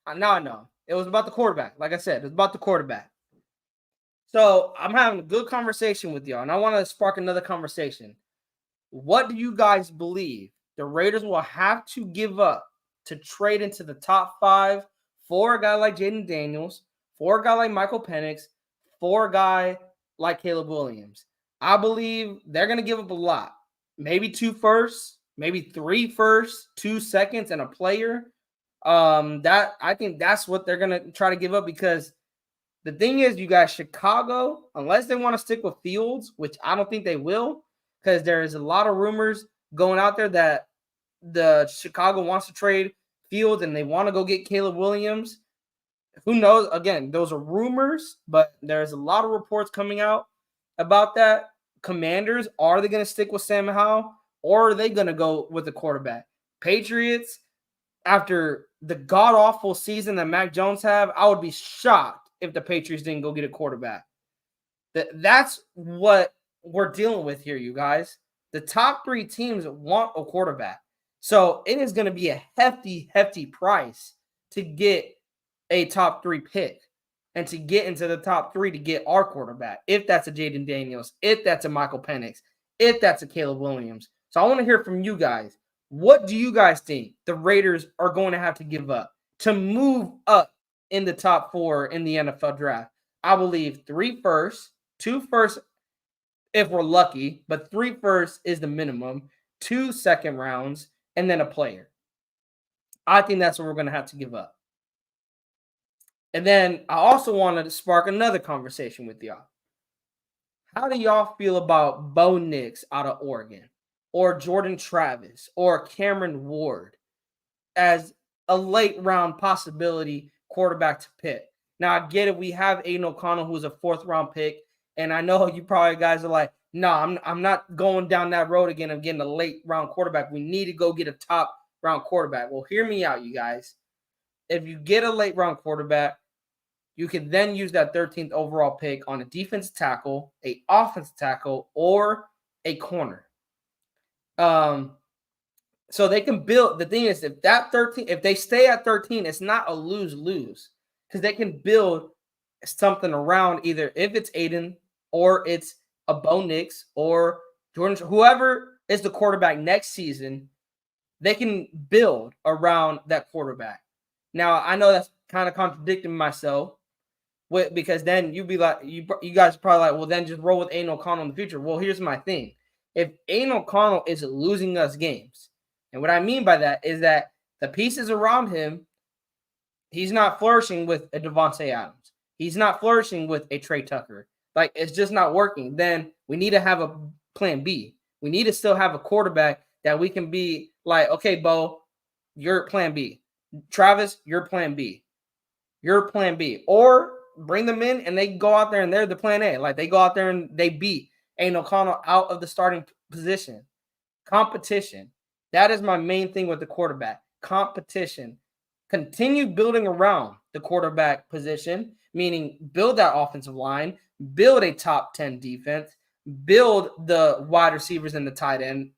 I know. It was about the quarterback. Like I said, it was about the quarterback. So I'm having a good conversation with y'all, and I want to spark another conversation. What do you guys believe the Raiders will have to give up to trade into the top 5 for a guy like Jaden Daniels, for a guy like Michael Penix, for a guy like Caleb Williams? I believe they're going to give up a lot. Maybe 2 firsts, maybe 3 firsts, 2 seconds, and a player. I think that's what they're going to try to give up, because the thing is, you guys, Chicago, unless they want to stick with Fields, which I don't think they will, because there's a lot of rumors going out there that the Chicago wants to trade Fields and they want to go get Caleb Williams. Who knows? Again, those are rumors, but there's a lot of reports coming out about that. Commanders, are they going to stick with Sam Howell, or are they going to go with the quarterback? Patriots, after the god-awful season that Mac Jones have, I would be shocked if the Patriots didn't go get a quarterback. That's what we're dealing with here, you guys. The top 3 teams want a quarterback. So it is going to be a hefty, hefty price to get a top 3 pick and to get into the top 3 to get our quarterback. If that's a Jaden Daniels, if that's a Michael Penix, if that's a Caleb Williams. So I want to hear from you guys. What do you guys think the Raiders are going to have to give up to move up in the top 4 in the NFL draft? I believe 3 firsts, 2 firsts if we're lucky, but 3 firsts is the minimum, 2 second rounds, and then a player. I think that's what we're going to have to give up. And then I also wanted to spark another conversation with y'all. How do y'all feel about Bo Nix out of Oregon, or Jordan Travis, or Cameron Ward as a late round possibility quarterback to pick? Now, I get it. We have Aiden O'Connell, who's a 4th round pick. And I know you probably guys are like, no, I'm not going down that road again of getting a late round quarterback. We need to go get a top round quarterback. Well, hear me out, you guys. If you get a late round quarterback, you can then use that 13th overall pick on a defensive tackle, a offensive tackle, or a corner. So they can build. The thing is, if they stay at 13, it's not a lose-lose, because they can build something around either if it's Aiden or it's a Bo Nix or Jordan, whoever is the quarterback next season, they can build around that quarterback. Now, I know that's kind of contradicting myself, because then you'd be like, you guys are probably like, well, then just roll with Aiden O'Connell in the future. Well, here's my thing. If Aiden O'Connell is losing us games, and what I mean by that is that the pieces around him, he's not flourishing with a Devontae Adams. He's not flourishing with a Trey Tucker. Like, it's just not working. Then we need to have a plan B. We need to still have a quarterback that we can be like, okay, Bo, you're plan B. Travis, you're plan B. You're plan B. Or bring them in and they go out there and they're the plan A. Like, they go out there and they beat Aiden O'Connell out of the starting position. Competition. That is my main thing with the quarterback. Competition. Continue building around the quarterback position, meaning build that offensive line, build a top 10 defense, build the wide receivers in the tight end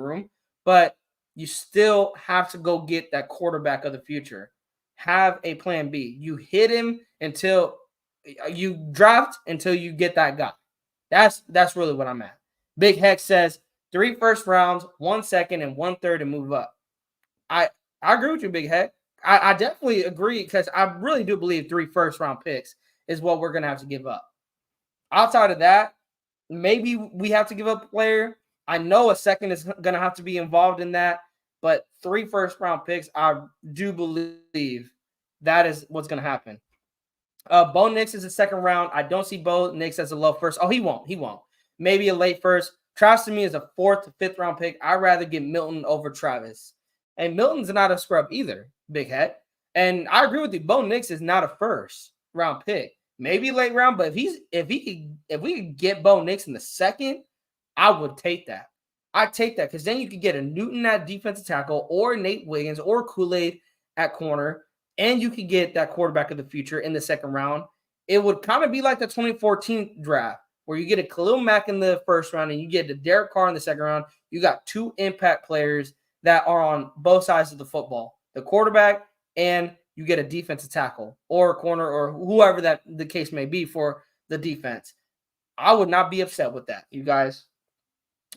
room, but you still have to go get that quarterback of the future. Have a plan B. You hit him until you draft, until you get that guy. That's really what I'm at. Big Hex says 3 first rounds, 1 second, and 1/3 to move up. I agree with you, Big Heck. I definitely agree, because I really do believe 3 first round picks is what we're going to have to give up. Outside of that, maybe we have to give up a player. I know a second is going to have to be involved in that, but 3 first round picks, I do believe that is what's going to happen. Bo Nix is a second round. I don't see Bo Nix as a low first. Oh, he won't. Maybe a late first Travis to me is a 4th to 5th round pick. I'd rather get Milton over Travis. And Milton's not a scrub either, big head. And I agree with you. Bo Nix is not a 1st round pick. Maybe late round, but if we could get Bo Nix in the 2nd, I would take that. I'd take that because then you could get a Newton at defensive tackle or Nate Wiggins or Kool-Aid at corner, and you could get that quarterback of the future in the 2nd round. It would kind of be like the 2014 draft where you get a Khalil Mack in the 1st round and you get a Derek Carr in the 2nd round. You got 2 impact players that are on both sides of the football, the quarterback, and you get a defensive tackle or a corner or whoever that the case may be for the defense. I would not be upset with that, you guys.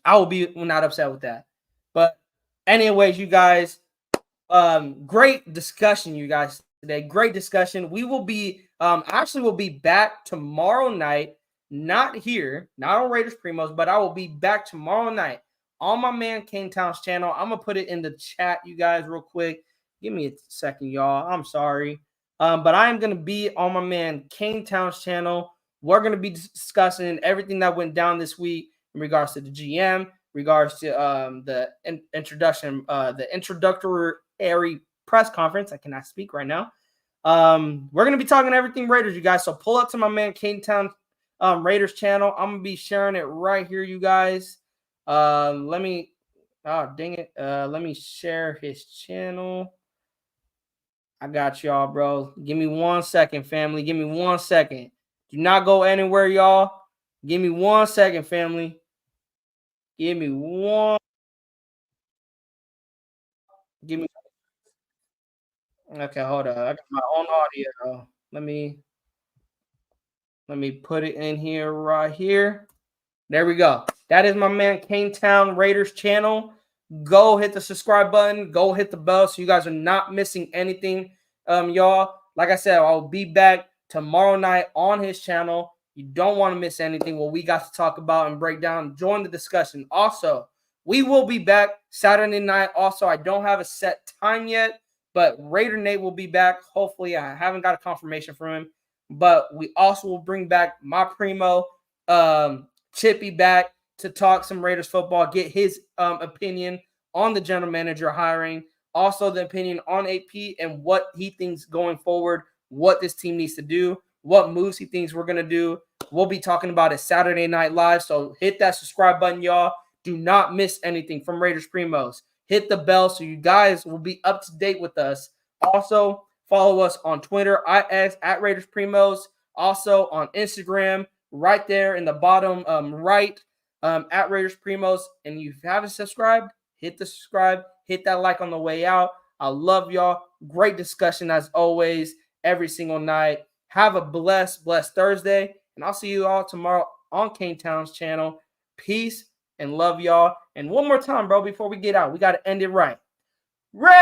I will be not upset with that. But anyways, you guys, great discussion, you guys, today. Great discussion. We will be actually we'll be back tomorrow night, not here, not on Raiders Primos, but I will be back tomorrow night on my man Kane Towns channel. I'm gonna put it in the chat, you guys, real quick. Give me a second, y'all. I'm sorry. But I am gonna be on my man Kane Towns channel. We're gonna be discussing everything that went down this week in regards to the GM, regards to the introduction, the introductory press conference. I cannot speak right now. We're gonna be talking everything Raiders, you guys. So pull up to my man Kane Town Raiders channel. I'm gonna be sharing it right here, you guys. Let me share his channel. I got y'all, bro. Give me 1 second, family. Give me 1 second. Do not go anywhere, y'all. Give me 1 second, family. Give me one. Give me. Okay, hold on. I got my own audio. Let me put it in here right here. There we go. That is my man Kane Town Raiders channel. Go hit the subscribe button. Go hit the bell so you guys are not missing anything, y'all. Like I said, I'll be back tomorrow night on his channel. You don't want to miss anything what we got to talk about and break down. Join the discussion. Also, we will be back Saturday night. Also, I don't have a set time yet, but Raider Nate will be back. Hopefully, I haven't got a confirmation from him. But we also will bring back my primo, Chippy, back to talk some Raiders football, get his opinion on the general manager hiring, also the opinion on AP and what he thinks going forward, what this team needs to do, what moves he thinks we're going to do. We'll be talking about it Saturday Night Live, so hit that subscribe button, y'all. Do not miss anything from Raiders Primos. Hit the bell so you guys will be up to date with us. Also, follow us on Twitter, at Raiders Primos. Also on Instagram, right there in the bottom right, at Raiders Primos. And if you haven't subscribed, hit the subscribe, hit that like on the way out. I love y'all. Great discussion as always, every single night. Have a blessed Thursday. And I'll see you all tomorrow on Kane Town's channel. Peace and love y'all. And one more time, bro, before we get out, we got to end it right. Raiders!